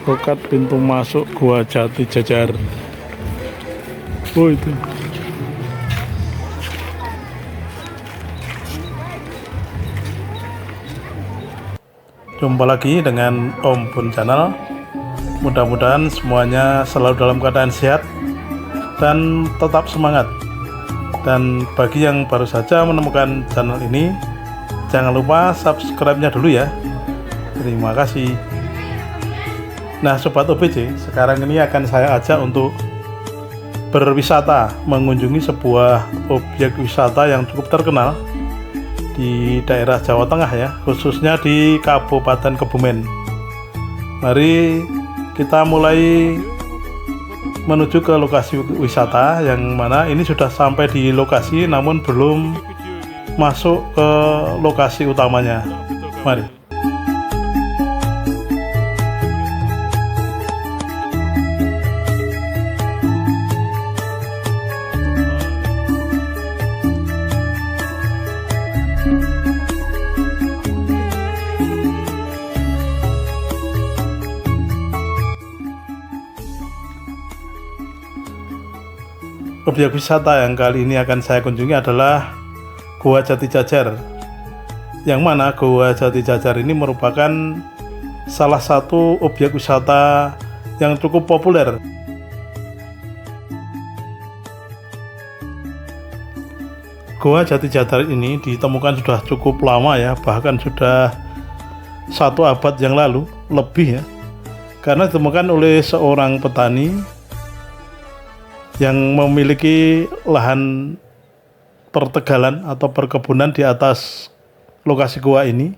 Lokat pintu masuk Gua Jati Jajar. Oh itu. Jumpa lagi dengan Om Bun Channel. Mudah-mudahan semuanya selalu dalam keadaan sehat dan tetap semangat. Dan bagi yang baru saja menemukan channel ini, jangan lupa subscribe-nya dulu ya. Terima kasih. Nah Sobat OBJ, sekarang ini akan saya ajak untuk berwisata, mengunjungi sebuah objek wisata yang cukup terkenal di daerah Jawa Tengah ya, khususnya di Kabupaten Kebumen. Mari kita mulai menuju ke lokasi wisata, yang mana ini sudah sampai di lokasi namun belum masuk ke lokasi utamanya. Mari. Objek wisata yang kali ini akan saya kunjungi adalah Gua Jati Jajar, yang mana Gua Jati Jajar ini merupakan salah satu objek wisata yang cukup populer. Gua Jati Jajar ini ditemukan sudah cukup lama ya, bahkan sudah 1 abad yang lalu lebih ya, karena ditemukan oleh seorang petani yang memiliki lahan pertegalan atau perkebunan di atas lokasi gua ini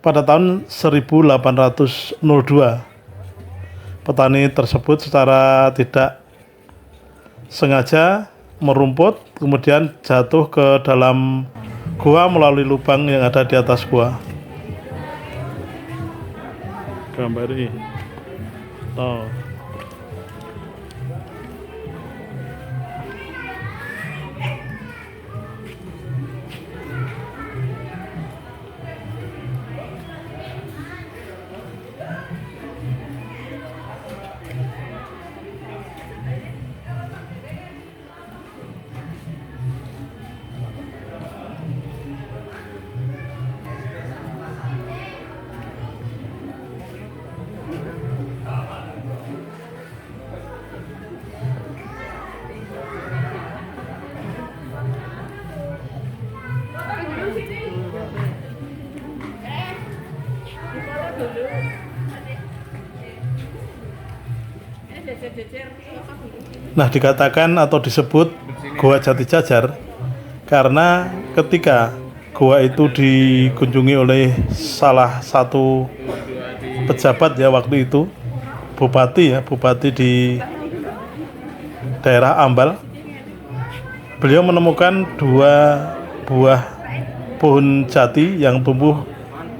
pada tahun 1802. Petani tersebut secara tidak sengaja merumput, kemudian jatuh ke dalam gua melalui lubang yang ada di atas gua. Gambar ini. Oh. Nah, dikatakan atau disebut Gua Jati Jajar karena ketika gua itu dikunjungi oleh salah satu pejabat ya waktu itu, bupati di daerah Ambal. Beliau menemukan 2 buah pohon jati yang tumbuh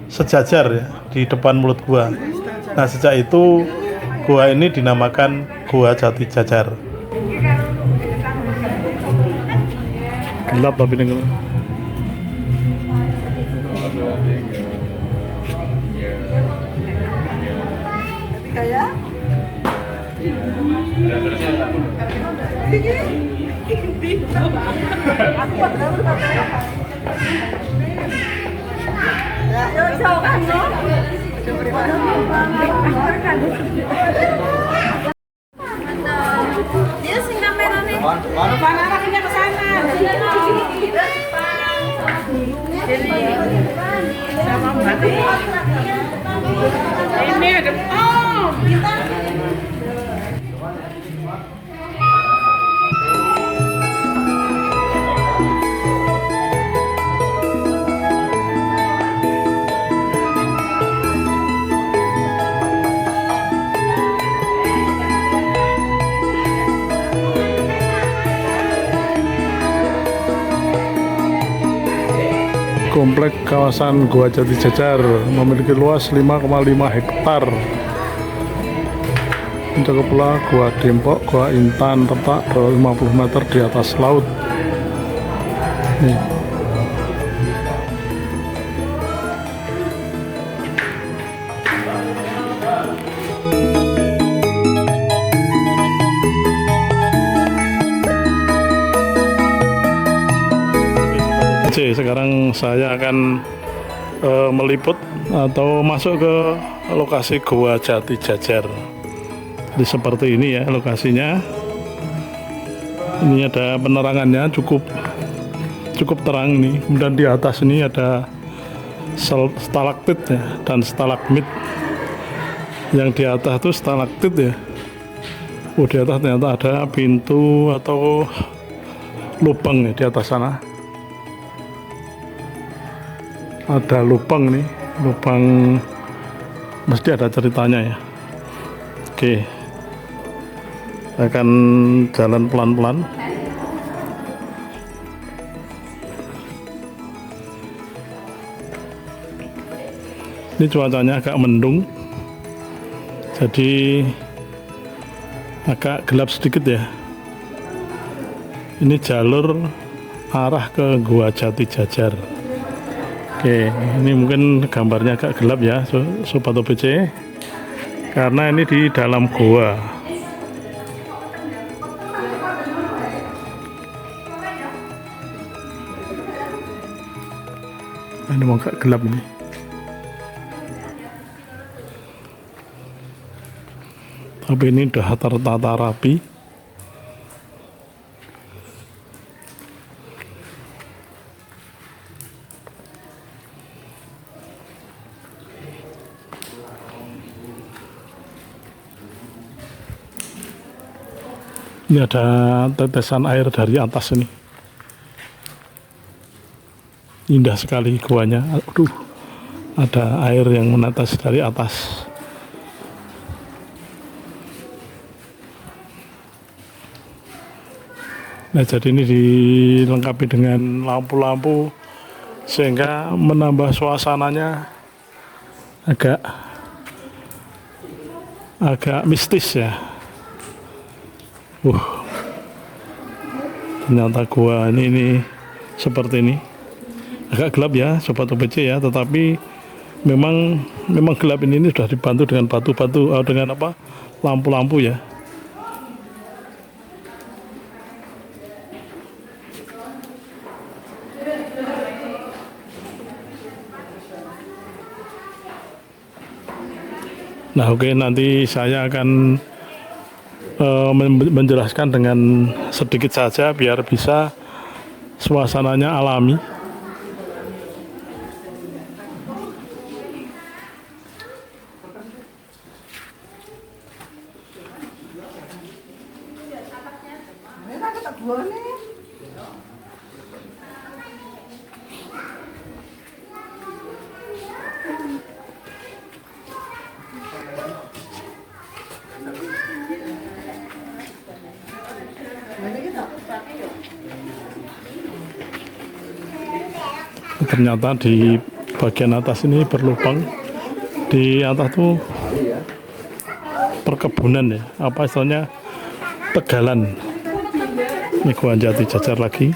sejajar ya di depan mulut gua. Nah, sejak itu gua ini dinamakan Gua Jati Jajar. Gelap tapi ini dia sih kamera nih. Pan arahnya ke sana. Jadi sama berarti ini ada Komplek kawasan Gua Jati Jajar memiliki luas 5,5 hektar. Mencakup pula Gua Dempok, Gua Intan terletak 250 meter di atas laut. Nih. Oke, sekarang saya akan meliput atau masuk ke lokasi Goa Jati Jajar. Jadi seperti ini ya lokasinya. Ini ada penerangannya cukup terang nih. Kemudian di atas ini ada stalaktit ya, dan stalagmit. Yang di atas itu stalaktit ya. Di atas ternyata ada pintu atau lubang ya di atas sana. Ada lubang nih, lubang mesti ada ceritanya ya. Oke, akan jalan pelan-pelan. Ini cuacanya agak mendung, jadi agak gelap sedikit ya. Ini jalur arah ke Goa Jati Jajar. Oke, ini mungkin gambarnya agak gelap ya, Sobat OBC, karena ini di dalam goa. Ini mau agak gelap ini. Tapi ini udah tertata rapi. Ini ada tetesan air dari atas ini. Indah sekali guanya. Aduh, ada air yang menetes dari atas. Nah, jadi ini dilengkapi dengan lampu-lampu sehingga menambah suasananya agak mistis ya. Ternyata gua ini seperti ini. Agak gelap ya Sobat OBC ya, tetapi memang gelap ini sudah dibantu dengan batu-batu dengan lampu-lampu ya. Nah, oke, nanti saya akan menjelaskan dengan sedikit saja biar bisa suasananya alami. Ternyata di bagian atas ini berlubang. Di atas tuh perkebunan ya, apa istilahnya, tegalan. Ini Goa Jati Jajar lagi.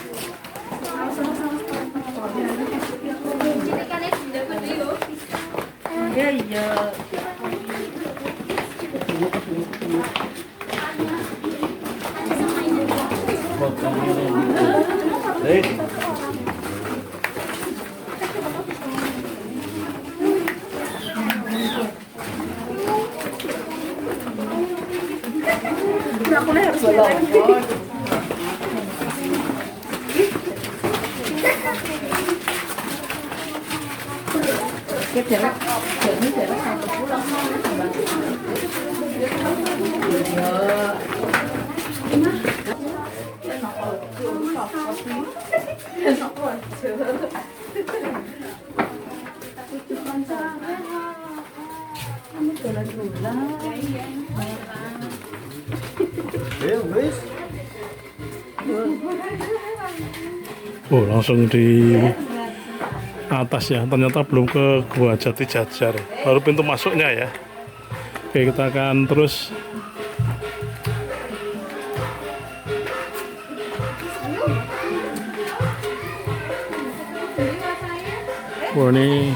Oh, langsung di atas ya. Ternyata belum ke Goa Jati Jajar, baru pintu masuknya ya. Oke, kita akan terus. Oh, ini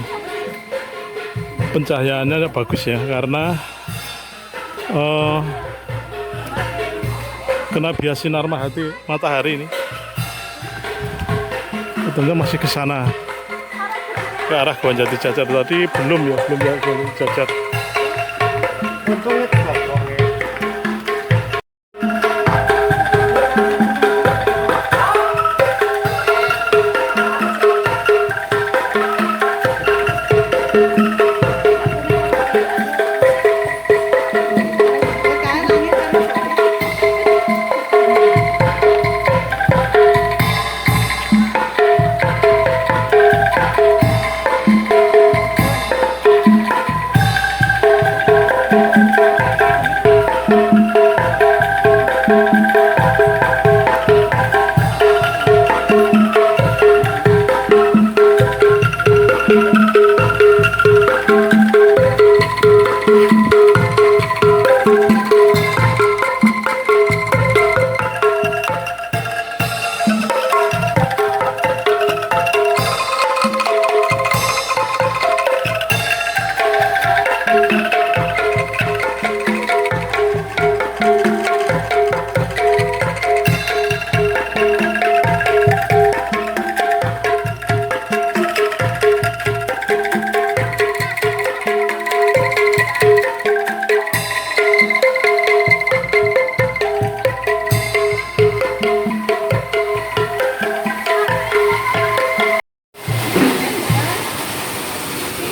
pencahayaannya bagus ya, karena kena bias sinar matahari ini. Tentunya masih ke sana, ke arah Goa Jati Jajar. Tadi belum ya Goa Jati Jajar.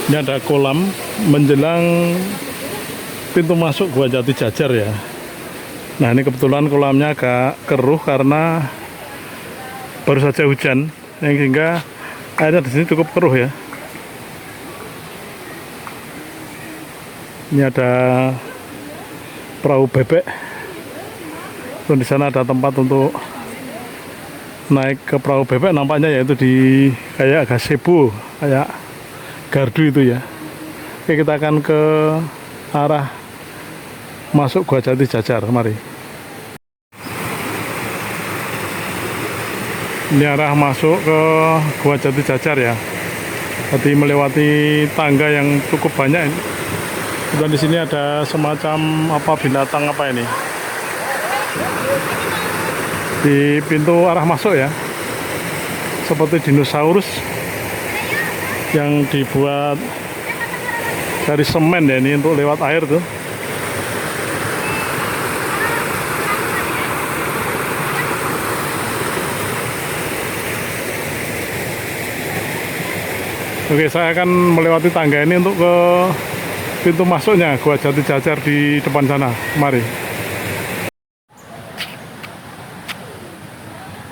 Ini ada kolam menjelang pintu masuk Goa Jati Jajar ya. Nah, ini kebetulan kolamnya agak keruh karena baru saja hujan, sehingga airnya di sini cukup keruh ya. Ini ada perahu bebek. Dan di sana ada tempat untuk naik ke perahu bebek nampaknya, yaitu di kayak gazebo, kayak gardu itu ya. Oke, kita akan ke arah masuk Goa Jati Jajar. Mari. Ini arah masuk ke Goa Jati Jajar ya. Tadi melewati tangga yang cukup banyak ini. Dan di sini ada semacam apa, binatang apa ini? Di pintu arah masuk ya. Seperti dinosaurus yang dibuat dari semen ya, ini untuk lewat air tuh. Oke, saya akan melewati tangga ini untuk ke pintu masuknya Goa Jati Jajar di depan sana. Mari.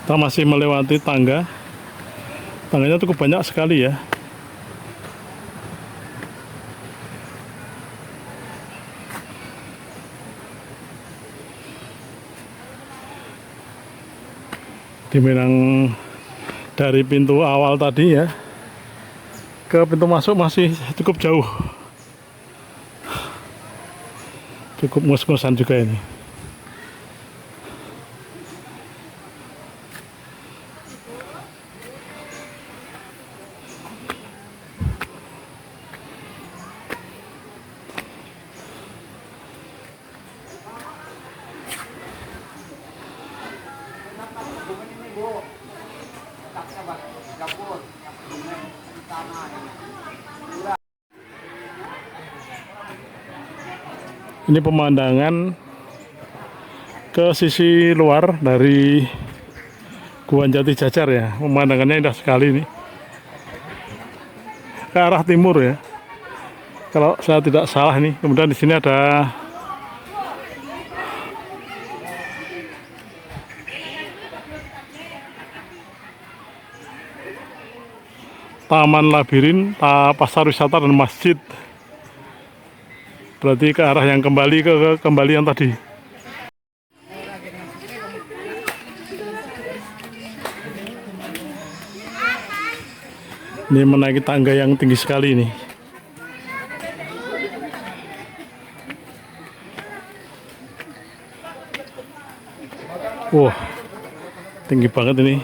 Kita masih melewati tangga. Tangganya cukup banyak sekali ya. Dimenang dari pintu awal tadi ya ke pintu masuk masih cukup jauh, cukup ngos-ngosan juga ini. Ini pemandangan ke sisi luar dari Goa Jati Jajar ya. Pemandangannya indah sekali ini. Ke arah timur ya. Kalau saya tidak salah nih. Kemudian di sini ada Taman Labirin, pasar wisata dan masjid. Berarti ke arah yang kembali ke kembali yang tadi. Ini menaiki tangga yang tinggi sekali ini. Wah, tinggi banget ini.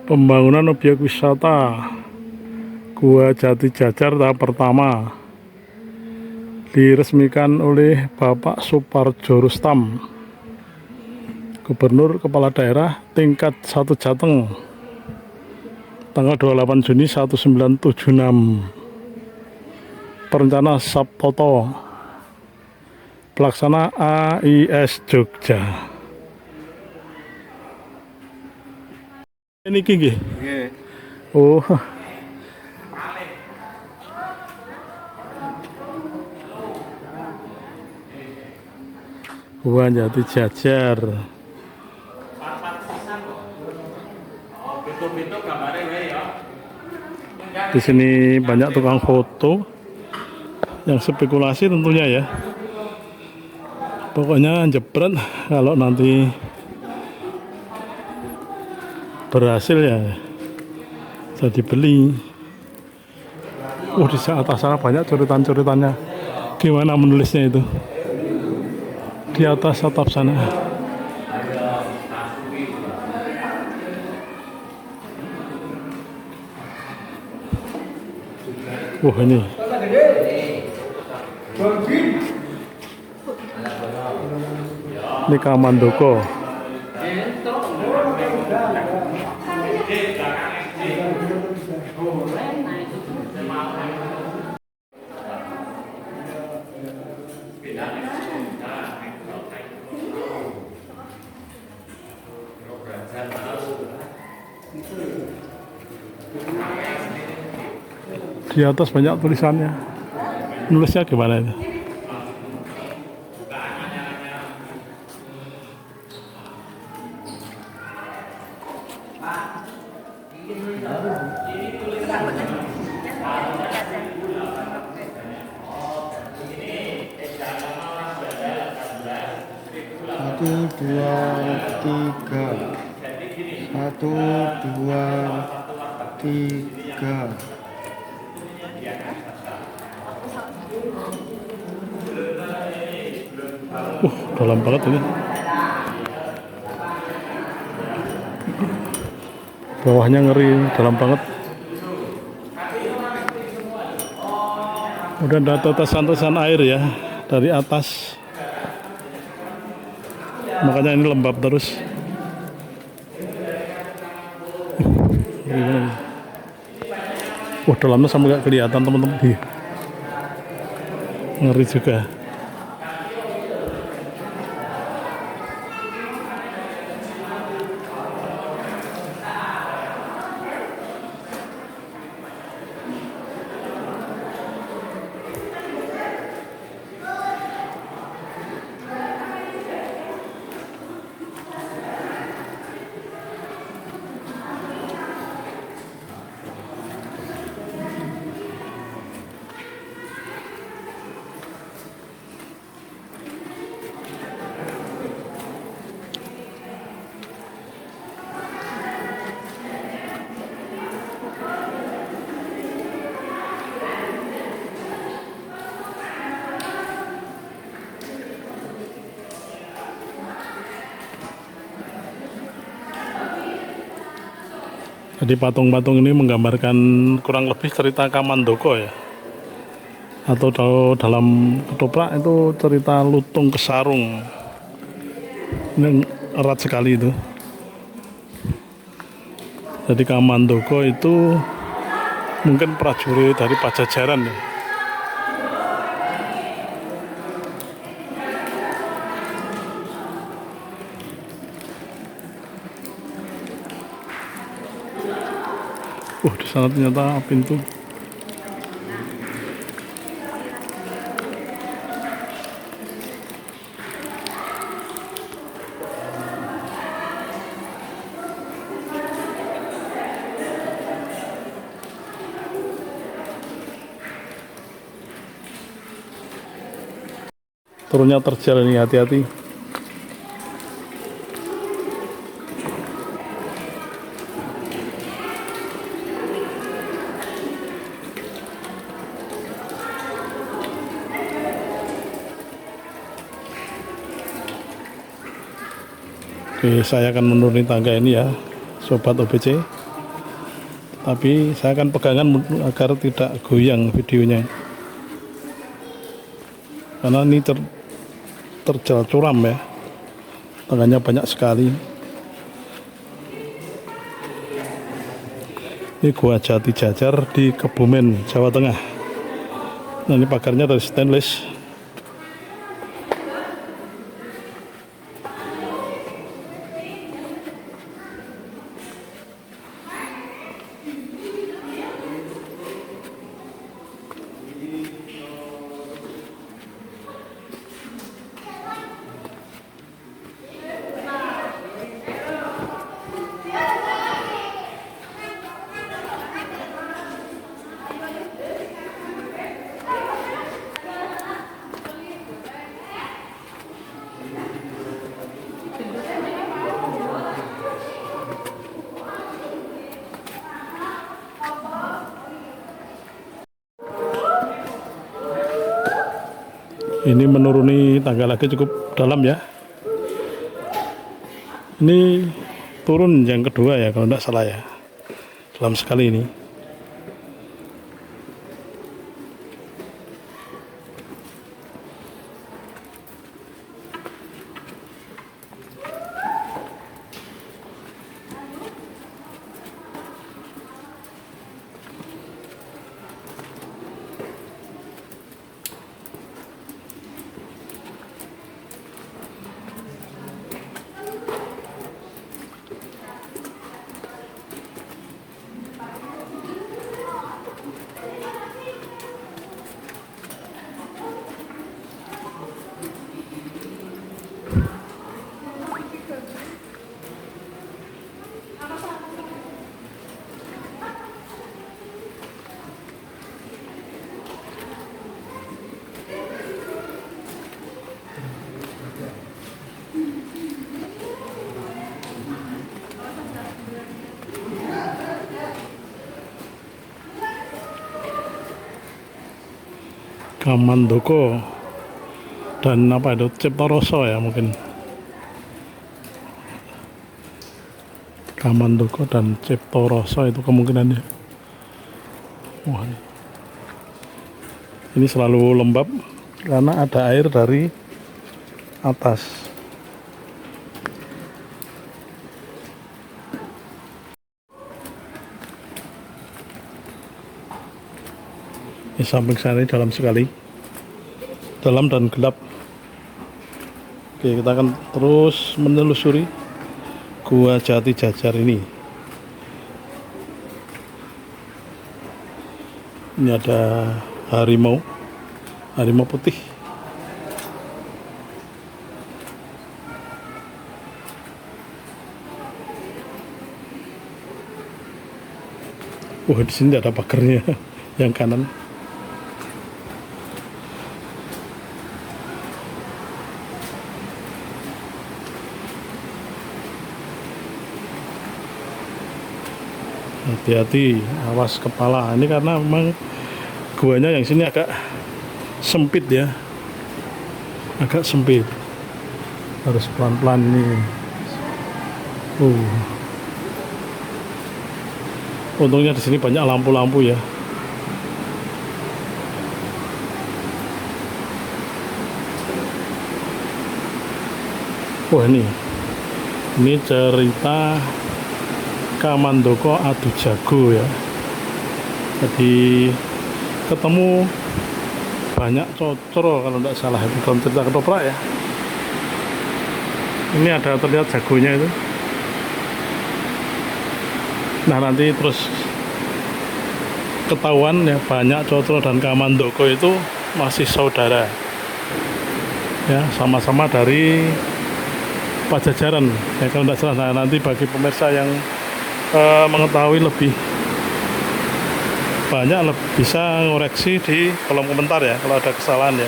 Pembangunan objek wisata Gua Jati Jajar tahap pertama diresmikan oleh Bapak Suparjo Rustam, Gubernur Kepala Daerah tingkat 1 Jateng, tanggal 28 Juni 1976. Perencana Sabtoto, pelaksana AIS Jogja. Ini nggih. Oh. Gua Jati Jajar. Di sini banyak tukang foto yang spekulasi tentunya ya. Pokoknya jebret kalau nanti berhasil ya jadi beli. Di atas sana banyak coretan-coretannya. Gimana menulisnya itu? Di atas atap sana. Ini. Ini Kamandoko. Di atas banyak tulisannya. Nulisnya gimana itu? Satu, dua, tiga. 1, 2, 3. Dalam banget ini. Bawahnya ngeri, dalam banget. Udah ada tetesan-tetesan air ya dari atas. Makanya ini lembab terus. Dalamnya sampai nggak kelihatan teman-teman. Ngeri juga. Jadi patung-patung ini menggambarkan kurang lebih cerita Kamandoko ya. Atau dalam ketoprak itu cerita lutung kesarung. Ini erat sekali itu. Jadi Kamandoko itu mungkin prajurit dari Pajajaran ya. Di sana ternyata pintu. Turunnya terjal ini, hati-hati. Oke, saya akan menuruni tangga ini ya, sobat OBC. Tapi saya akan pegangan agar tidak goyang videonya. Karena ini terjal curam ya. Tangganya banyak sekali. Ini Gua Jati Jajar di Kebumen, Jawa Tengah. Nah, ini pagarnya dari stainless. Ini menuruni tangga lagi cukup dalam ya. Ini turun yang kedua ya kalau tidak salah ya. Dalam sekali ini. Kamandoko dan apa itu Ciptaroso ya mungkin. Kamandoko dan Ciptaroso itu kemungkinannya. Wah, ini selalu lembab karena ada air dari atas. Di samping sana dalam sekali, dalam dan gelap. Oke, kita akan terus menelusuri Gua Jati Jajar ini. Ini ada harimau putih. Di sini ada pagarnya yang kanan. Hati-hati, awas kepala. Ini karena memang guanya yang sini agak sempit ya, agak sempit. Harus pelan-pelan nih. Untungnya di sini banyak lampu-lampu ya. Wah, ini cerita Kamandoko adu jago ya. Jadi ketemu banyak cocoro kalau tidak salah itu dalam cerita ketoprak ya. Ini ada terlihat jagonya itu. Nah, nanti terus ketahuan ya, banyak cocoro dan Kamandoko itu masih saudara ya, sama-sama dari Pajajaran ya kalau tidak salah. Nah, nanti bagi pemirsa yang mengetahui lebih banyak, bisa ngoreksi di kolom komentar ya kalau ada kesalahan ya.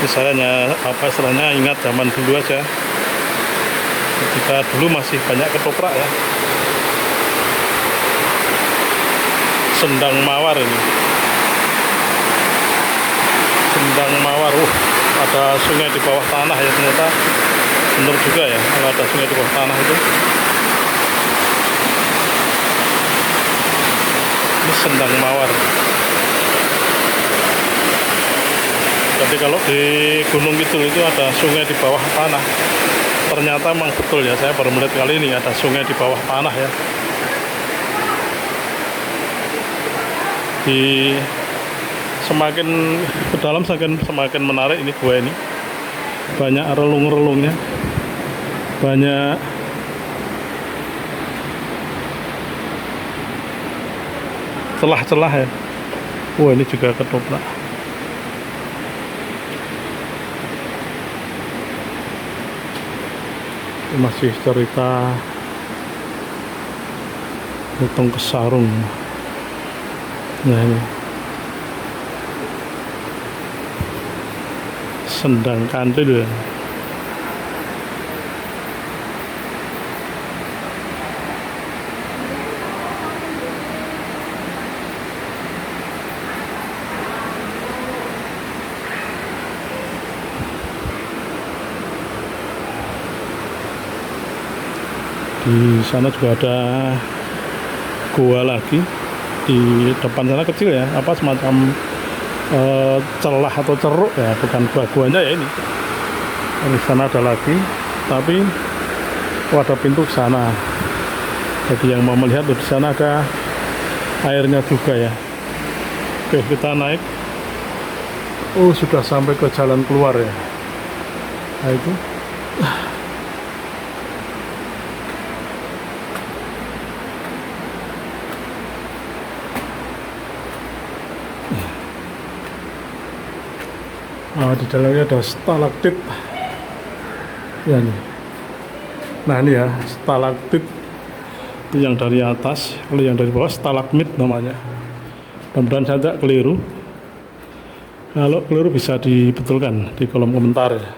Misalnya apa istilahnya, ingat zaman dulu aja, ketika dulu masih banyak ketoprak ya. Sendang mawar ini, sendang mawar. Ada sungai di bawah tanah ya, ternyata benar juga ya kalau ada sungai di bawah tanah itu. Ini sendang mawar. Jadi kalau di Gunung Kidul itu ada sungai di bawah tanah. Ternyata memang betul ya, saya baru melihat kali ini ada sungai di bawah tanah ya. Di semakin ke dalam semakin menarik ini gua ini. Banyak relung-relungnya, banyak celah-celah ya. Wah, ini juga ketoprak. Ini masih cerita Lutung Kesarung. Nah, ini sendang kantil ya. Di sana juga ada gua lagi di depan sana, kecil ya, apa semacam celah atau ceruk ya, bukan gua-guanya ya ini. Di sana ada lagi, tapi ada pintu ke sana. Jadi yang mau melihat di sana ada airnya juga ya. Oke, kita naik. Oh, sudah sampai ke jalan keluar ya. Nah, itu. Nah, di dalamnya ada stalaktit ya nih. Nah, ini ya stalaktit itu yang dari atas, kalau yang dari bawah stalagmit namanya. Mudah-mudahan saya tidak keliru. Kalau keliru bisa dibetulkan di kolom komentar ya.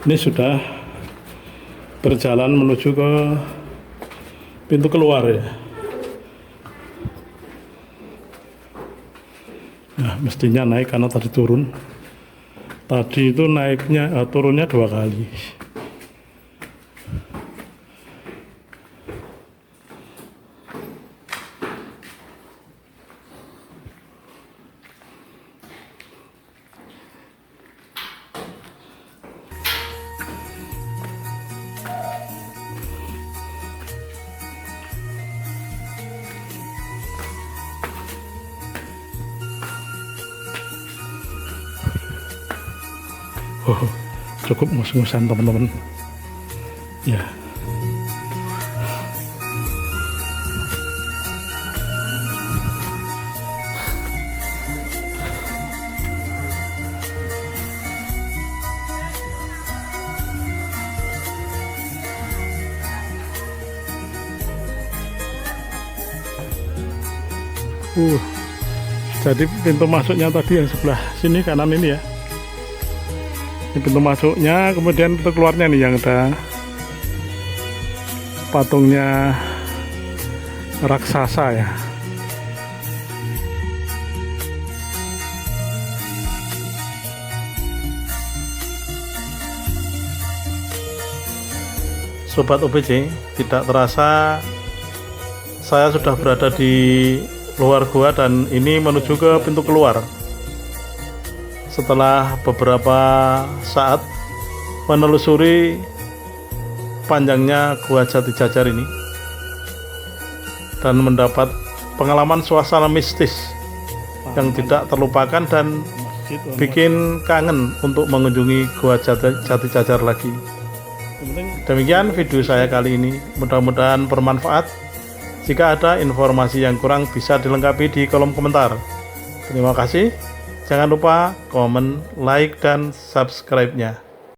Ini sudah berjalan menuju ke pintu keluar ya. Nah, mestinya naik karena tadi turun. Tadi itu naiknya turunnya 2 kali. Oh, cukup ngus-ngusan teman-teman ya. Jadi pintu masuknya tadi yang sebelah sini kanan ini ya. Ini pintu masuknya, kemudian pintu keluarnya nih yang ada patungnya raksasa ya. Sobat OBJ, tidak terasa saya sudah berada di luar gua dan ini menuju ke pintu keluar. Setelah beberapa saat menelusuri panjangnya Gua Jati Jajar ini dan mendapat pengalaman suasana mistis yang tidak terlupakan dan bikin kangen untuk mengunjungi Gua Jati Jajar lagi. Demikian video saya kali ini, mudah-mudahan bermanfaat. Jika ada informasi yang kurang bisa dilengkapi di kolom komentar. Terima kasih. Jangan lupa komen, like, dan subscribe-nya.